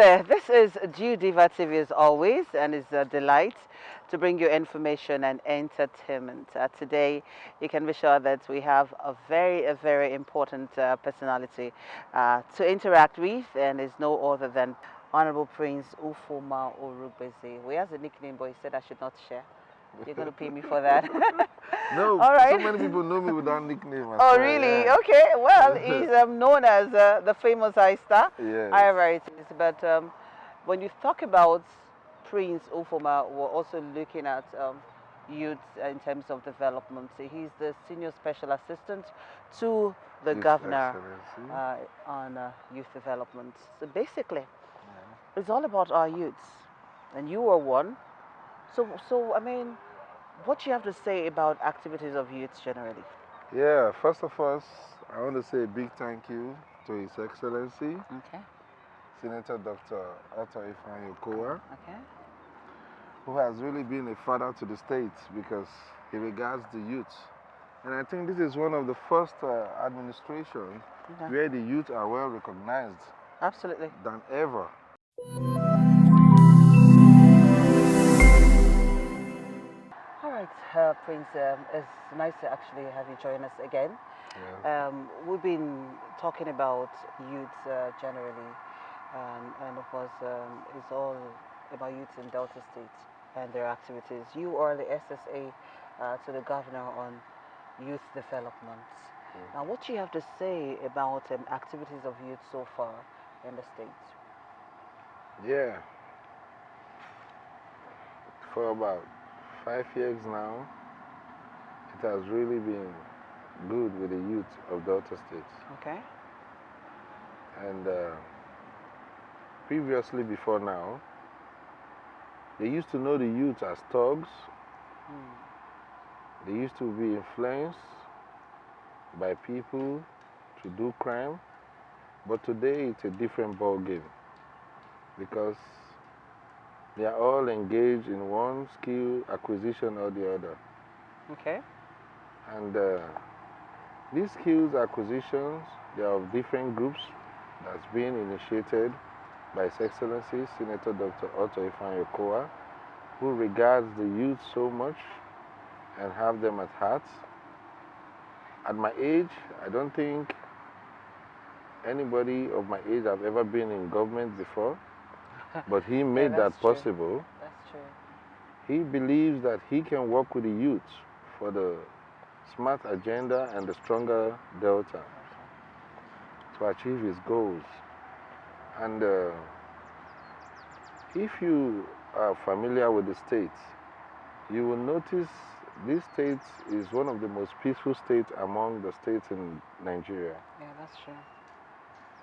there, this is Due Diva TV as always, and it's a delight to bring you information and entertainment. Today, you can be sure that we have a very important personality to interact with, and is no other than Honorable Prince Ufuoma Urugbezi. We has a nickname, but he said I should not share. You're going to pay me for that. No, All right. so many people know me with that nickname. I Oh, swear, really? yeah. Okay. Well, he's known as the famous High Star. Yes. However, it is. But when you talk about Prince Ufuoma, we're also looking at youth in terms of development. So he's the senior special assistant to the His governor Excellency. on youth development. So basically, it's all about our youths, and you are one. So I mean, what do you have to say about activities of youths generally? Yeah, first of all, I want to say a big thank you to His Excellency, Okay. Senator Dr. Otto Ifeanyi, Okay. who has really been a father to the state because he regards the youth. And I think this is one of the first administrations Okay. where the youth are well recognized Absolutely. than ever. All right, Prince, it's nice to actually have you join us again. Yeah. We've been talking about youth generally, and of course, it's all about youth in Delta State and their activities. You are the SSA to the governor on youth development. Now, what do you have to say about activities of youth so far in the state? Yeah. For about 5 years now, it has really been good with the youth of Delta State. Okay. And previously, before now, they used to know the youth as thugs. They used to be influenced by people to do crime. But today, it's a different ball game because they are all engaged in one skill acquisition or the other. Okay. And these skills acquisitions, they are of different groups that's been initiated by His Excellency Senator Dr. Otto Ifeanyi, who regards the youth so much and have them at heart. At my age, I don't think anybody of my age have ever been in government before, but he made that possible. That's true. He believes that he can work with the youth for the smart agenda and the stronger Delta to achieve his goals. And if you are familiar with the state, you will notice this state is one of the most peaceful states among the states in Nigeria. Yeah, that's true.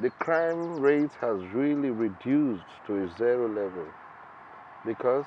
The crime rate has really reduced to a zero level because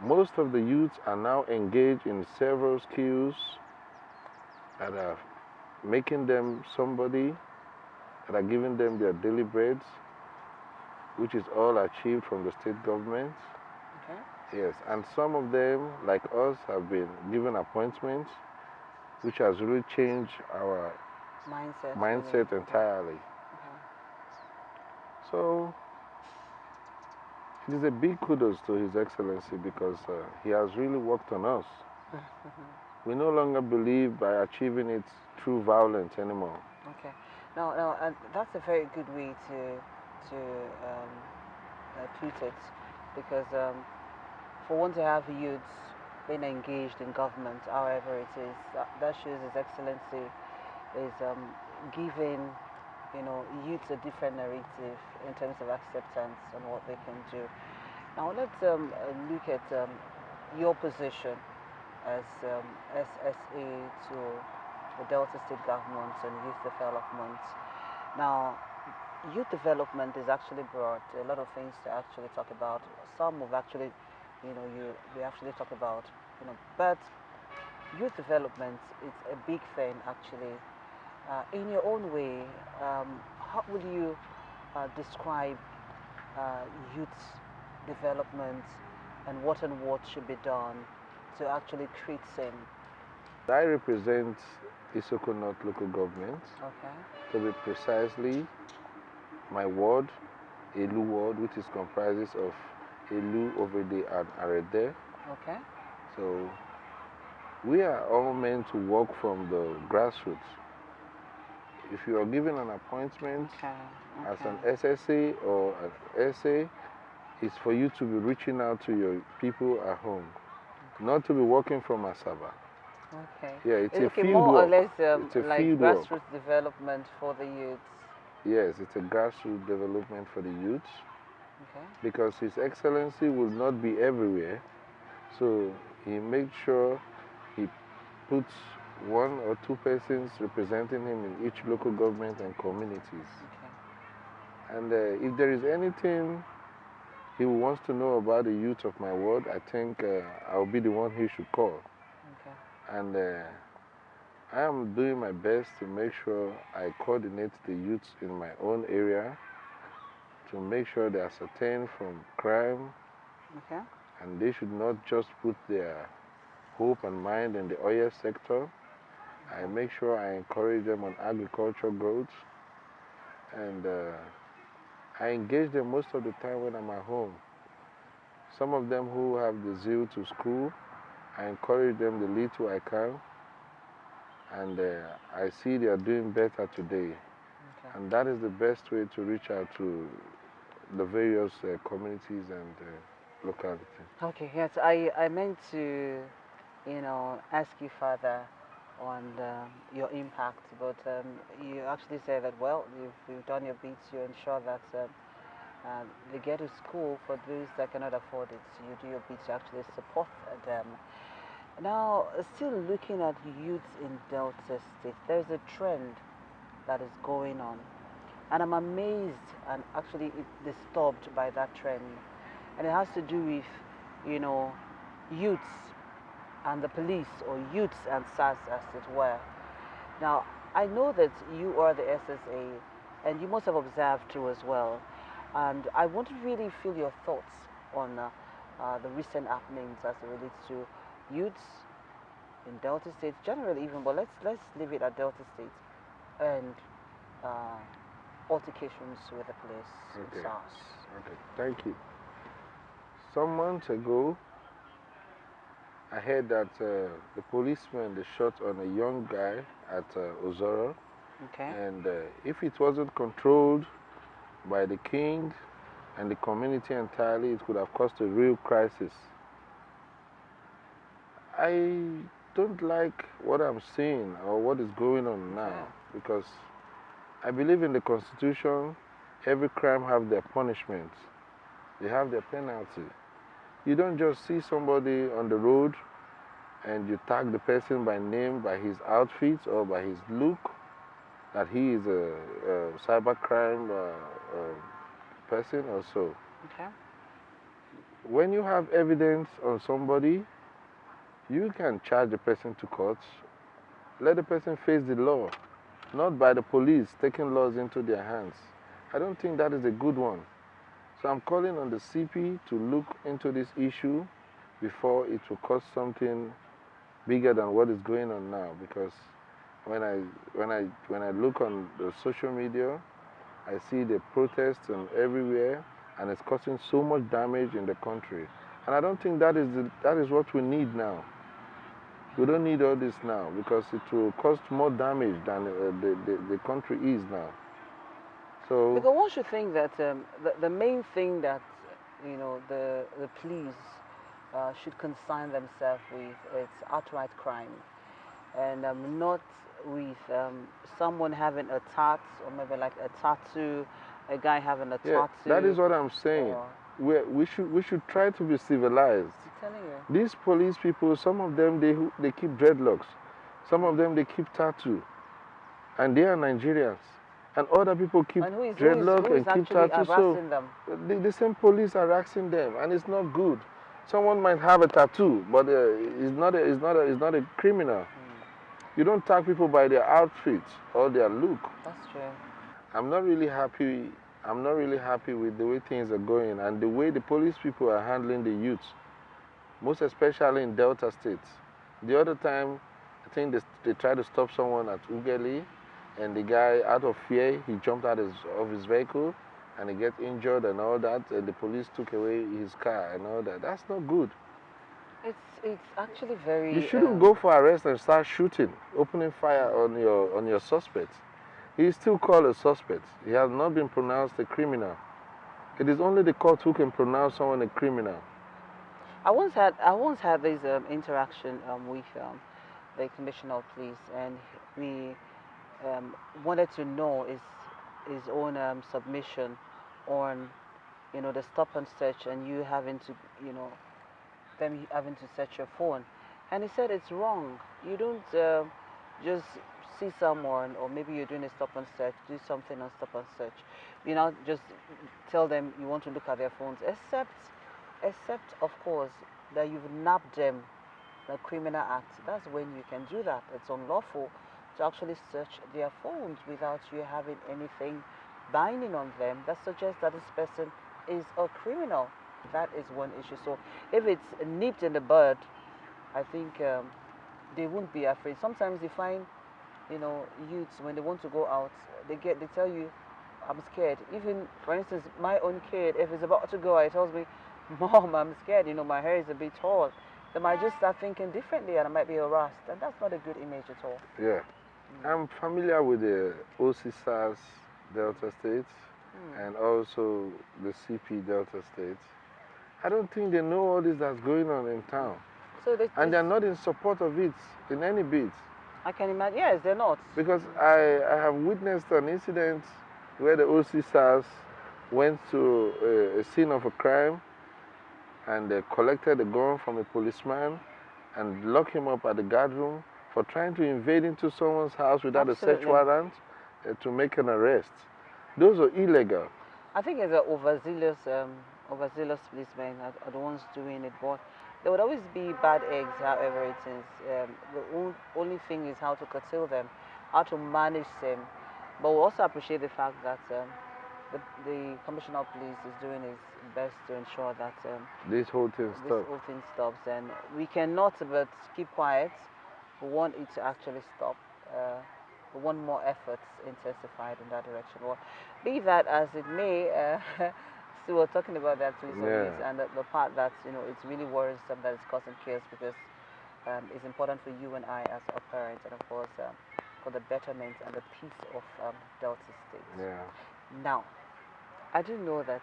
most of the youths are now engaged in several skills that are making them somebody, that are giving them their daily breads, which is all achieved from the state government. Okay. Yes, and some of them, like us, have been given appointments, which has really changed our mindset entirely. Okay. So it is a big kudos to His Excellency because he has really worked on us. We no longer believe by achieving it through violence anymore. Okay. Now, that's a very good way to put it, because for one to have youths being engaged in government, however it is, that shows His Excellency is giving, youths a different narrative in terms of acceptance and what they can do. Now let's look at your position as SSA to the Delta State government and youth development. Now, youth development is actually broad. A lot of things to actually talk about. Some of actually, we actually talk about, but youth development is a big thing actually. In your own way, how would you describe youth development and what should be done to actually create same? I represent Isoko North local government, Okay. to be precisely my ward, Elu ward, which is comprises of Elu, Ovede, and Arede. Okay. So we are all meant to work from the grassroots. If you are given an appointment as an SSA or an SA, it's for you to be reaching out to your people at home, not to be working from Asaba. Okay. Yeah, it's a field more work. or less It's a like field grassroots work. development for the youths. Yes, it's a grassroots development for the youths. Okay. Because His Excellency will not be everywhere. So he makes sure he puts one or two persons representing him in each local government and communities. Okay. And if there is anything he wants to know about the youth of my ward, I think I'll be the one he should call. Okay. And I am doing my best to make sure I coordinate the youths in my own area to make sure they are ascertained from crime. Okay. And they should not just put their hope and mind in the oil sector. I make sure I encourage them on agricultural growth, and I engage them most of the time when I'm at home. Some of them who have the zeal to school, I encourage them the little I can, and I see they are doing better today. Okay. And that is the best way to reach out to the various communities and localities. Okay, yes, I meant to, ask you further on your impact, but you actually said that, well, you've done your bit to ensure that they get to school for those that cannot afford it. So you do your bit to actually support them. Now, still looking at youths in Delta State, there's a trend that is going on. And I'm amazed and actually disturbed by that trend. And it has to do with, youths and the police, or youths and SARS as it were. Now, I know that you are the SSA and you must have observed too as well. And I want to really feel your thoughts on the recent happenings as it relates to youths in Delta State, generally even, but let's leave it at Delta State, and altercations with the police and SARS. Okay, thank you. Some months ago, I heard that the policeman they shot on a young guy at Ozoro. Okay. And if it wasn't controlled by the king and the community entirely, it could have caused a real crisis. I don't like what I'm seeing or what is going on now, because I believe in the Constitution. Every crime have their punishment. They have their penalty. You don't just see somebody on the road and you tag the person by name, by his outfit or by his look, that he is a cybercrime person or so. Okay. When you have evidence on somebody, you can charge the person to court. Let the person face the law, not by the police taking laws into their hands. I don't think that is a good one. So I'm calling on the CP to look into this issue before it will cause something bigger than what is going on now. Because when I look on the social media, I see the protests and everywhere, and it's causing so much damage in the country. And I don't think that is what we need now. We don't need all this now, because it will cause more damage than the country is now. So because one should think that the main thing that the police should concern themselves with is outright crime, and not with someone having a tat, or maybe like a tattoo, a guy having a tattoo. That is what I'm saying. We should try to be civilized. I'm telling you. These police people, some of them they keep dreadlocks, some of them they keep tattoo, and they are Nigerians. And other people keep dreadlock and keep tattoo. So the same police are harassing them, and it's not good. Someone might have a tattoo, but it's not a criminal. You don't tag people by their outfit or their look. That's true. I'm not really happy. I'm not really happy with the way things are going and the way the police people are handling the youths, most especially in Delta State. The other time, I think they tried to stop someone at Ugeli, and the guy, out of fear, he jumped out of his vehicle and he gets injured and all that, and the police took away his car and all that. That's not good. It's actually very. You shouldn't go for arrest and start shooting, opening fire on your suspect. He is still called a suspect. He has not been pronounced a criminal. It is only the court who can pronounce someone a criminal. I once had this interaction with the commissioner of police, and we wanted to know his own submission on the stop and search, and you having to them having to search your phone, and he said it's wrong. You don't just see someone, or maybe you're doing a stop and search, do something on stop and search. You know, just tell them you want to look at their phones, except of course that you've nabbed them, the criminal act. That's when you can do that. It's unlawful to actually search their phones without you having anything binding on them that suggests that this person is a criminal. That is one issue. So if it's nipped in the bud, I think they won't be afraid. Sometimes they find, youths when they want to go out, they tell you, I'm scared. Even for instance, my own kid, if he's about to go out, he tells me, Mom, I'm scared. My hair is a bit tall. They might just start thinking differently, and I might be harassed, and that's not a good image at all. Yeah, I'm familiar with the OCSAS Delta States and also the CP Delta States. I don't think they know all this that's going on in town. So and they're not in support of it in any bit. I can imagine. Yes, they're not. Because I have witnessed an incident where the OCSAS went to a scene of a crime and they collected a gun from a policeman and locked him up at the guard room for trying to invade into someone's house without Absolutely. a search warrant to make an arrest. Those are illegal. I think it's the overzealous policemen are the ones doing it, but there would always be bad eggs, however it is. The only thing is how to curtail them, how to manage them. But we also appreciate the fact that the Commissioner of Police is doing his best to ensure that this whole thing stops. And we cannot but keep quiet. We want it to actually stop. We want more efforts intensified in that direction. Well, be that as it may, so we're talking about that recently, and the part that it's really worrisome that it's causing chaos, because it's important for you and I as a parent, and of course for the betterment and the peace of Delta State. Yeah. Now, I do know that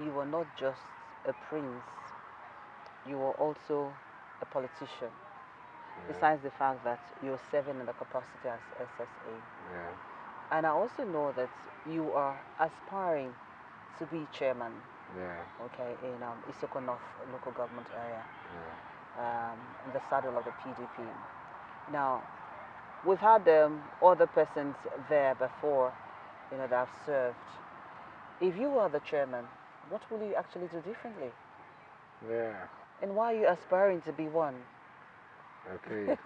you were not just a prince; you were also a politician. Besides the fact that you're serving in the capacity as SSA. Yeah. And I also know that you are aspiring to be chairman. Yeah. Okay, in Isoko North local government area. Yeah. In the saddle of the PDP. Now, we've had other persons there before, that have served. If you are the chairman, what will you actually do differently? Yeah. And why are you aspiring to be one? Okay.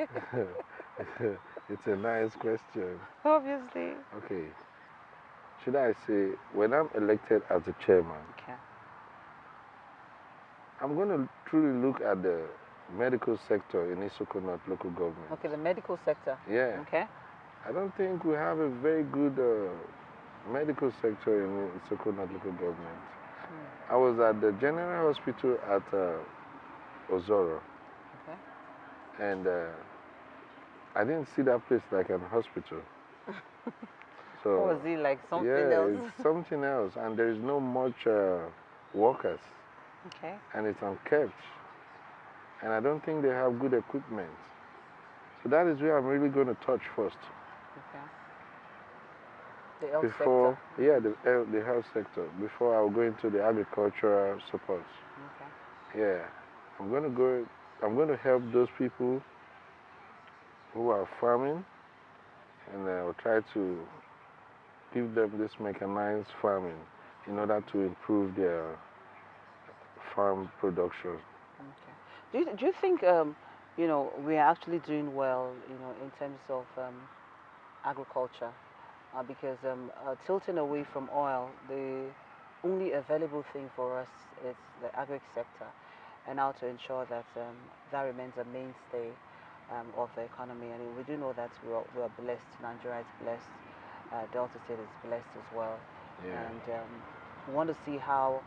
It's a nice question. Obviously. Okay. Should I say, when I'm elected as the chairman, okay, I'm going to truly look at the medical sector in Isoko North local government. Okay, the medical sector. Yeah. Okay. I don't think we have a very good medical sector in Isoko North local government. I was at the general hospital at Ozoro. Okay. And I didn't see that place like an hospital. So what was it like? Something else? Yeah, it's something else. And there is no much workers. Okay. And it's unkept. And I don't think they have good equipment. So that is where I'm really going to touch first. Okay. The health sector. Yeah, the health sector. Before I'll go into the agricultural support. Okay. Yeah. I'm going to help those people who are farming, and I'll try to give them this mechanized farming in order to improve their farm production. Okay. Do you think we are actually doing well in terms of agriculture? Because tilting away from oil, the only available thing for us is the agri sector, and now to ensure that that remains a mainstay of the economy. And we do know that we are blessed. Nigeria is blessed. Delta State is blessed as well Yeah. and we want to see how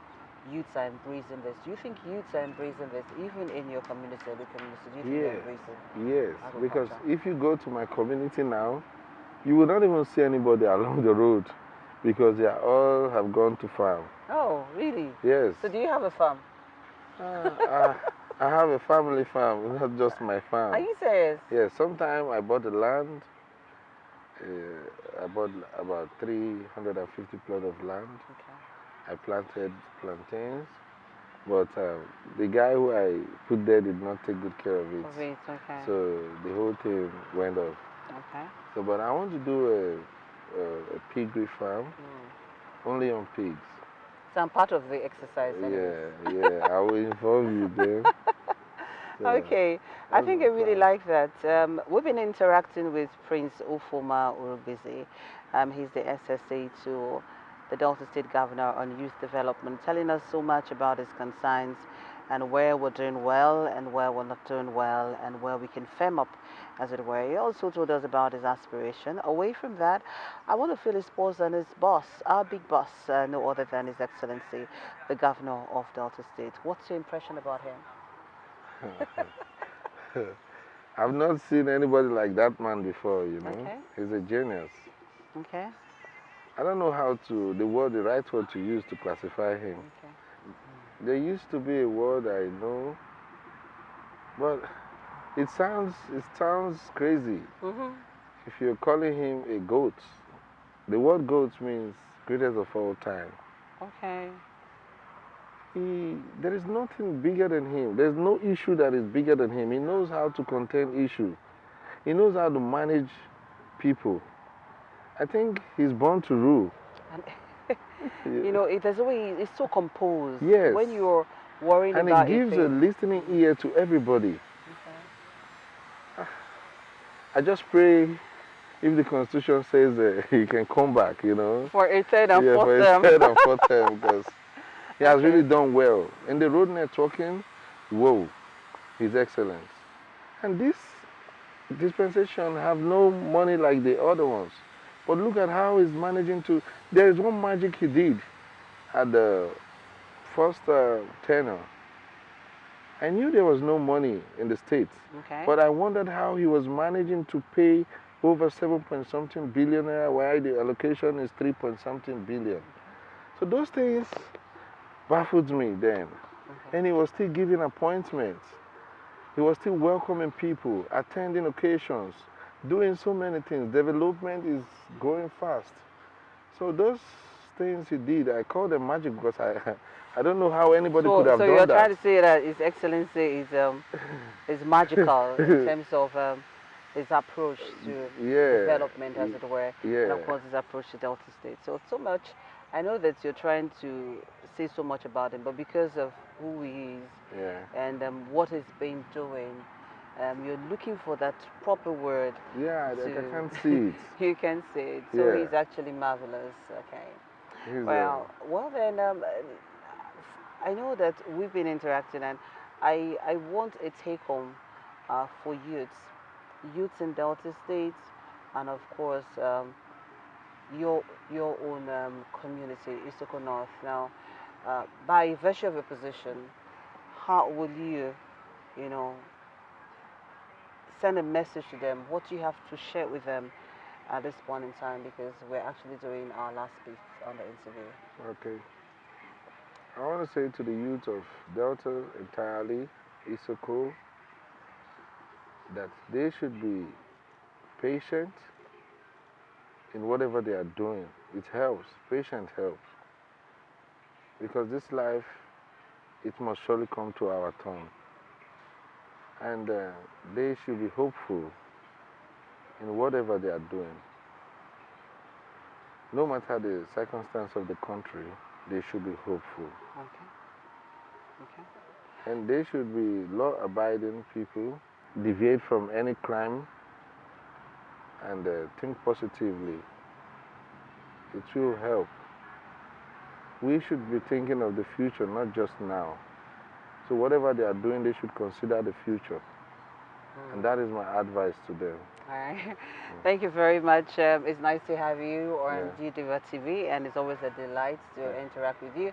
youths are embracing this. Do you think youths are embracing this, even in your community or the community? Do you think they're Yes. embracing Yes. Because agriculture? if you go to my community now, you will not even see anybody along the road because they all have gone to farm. Oh, really? Yes. So do you have a farm? I have a family farm, not just my Are farm. you serious? Yes, sometime I bought the land. I bought about 350 plots of land. Okay. I planted plantains, but the guy who I put there did not take good care of it. Of it, okay. So the whole thing went off. Okay. So, but I want to do a piggery farm, only on pigs. So I'm part of the exercise anyway. Yeah, I will involve you then. So, Okay, I that's think my I really plan. like that. We've been interacting with Prince Ufuoma Urugbezi. He's the SSA to the Delta State Governor on Youth Development, telling us so much about his concerns and where we're doing well and where we're not doing well and where we can firm up, as it were. He also told us about his aspiration. Away from that, I want to feel his pulse on his boss, our big boss, no other than His Excellency, the Governor of Delta State. What's your impression about him? I've not seen anybody like that man before, you know. Okay. He's a genius. Okay. I don't know the right word to use to classify him. Okay. There used to be a word I know, but it sounds crazy. If you're calling him a goat, the word goat means greatest of all time. Okay. There is nothing bigger than him. There's no issue that is bigger than him. He knows how to contain issue. He knows how to manage people. I think he's born to rule. And you know, there's a way it's so composed. Yes. When you're worrying And about he gives a thing. listening ear to everybody. Okay. I just pray if the constitution says he can come back, you know. For a third and Yeah, fourth for his term. third and fourth term, because he has Okay. really done well. In the road networking, whoa, His Excellence. And this dispensation have no money like the other ones. But look at how he's managing to. There is one magic he did at the first tenure. I knew there was no money in the States, Okay. but I wondered how he was managing to pay over 7 point something billion naira, while the allocation is 3 point something billion. So those things baffled me then. Okay. And he was still giving appointments. He was still welcoming people, attending occasions, doing so many things. Development is going fast. So those things he did, I call them magic because I don't know how anybody could have So done you're that. trying to say that His Excellency is magical in terms of his approach to Yeah, development, as it were, and yeah, of course his approach to Delta State. So much. I know that you're trying to say so much about him, but because of who he is yeah, and what he's been doing, you're looking for that proper word yeah. I to. can't see it. You can say it. So Yeah, he's actually marvelous. Okay. he's Well then, I know that we've been interacting, and I want a take home for youths in Delta State, and of course your your own community, Isoko North. Now, by virtue of your position, how will you know, send a message to them? What do you have to share with them at this point in time? Because we're actually doing our last bit on the interview. okay. I want to say to the youth of Delta entirely, Isoko, that they should be patient in whatever they are doing. It helps. Patience helps. Because this life, it must surely come to our turn. And they should be hopeful in whatever they are doing. No matter the circumstance of the country, they should be hopeful. Okay. Okay. And they should be law-abiding people, deviate from any crime, and think positively. It will help. We should be thinking of the future, not just now. So whatever they are doing, they should consider the future. And that is my advice to them. All right. Thank you very much. It's nice to have you on Yeah. Diva TV, and it's always a delight to Yeah. interact with you.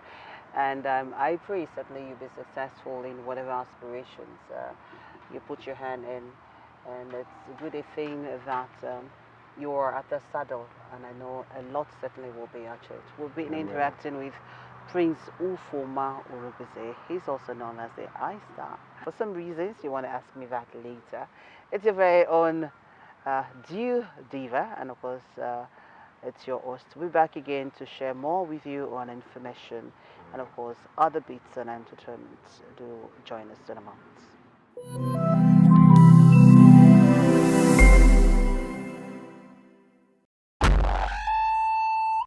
And I pray certainly you'll be successful in whatever aspirations you put your hand in. And it's a good thing that you're at the saddle, and I know a lot certainly will be achieved. We've been Amen. interacting with Prince Ufuoma Urugbezi. He's also known as the I Star. For some reasons, you want to ask me that later. It's your very own Dear Diva, and of course, it's your host. We'll be back again to share more with you on information and, of course, other bits and entertainment. Do join us in a moment.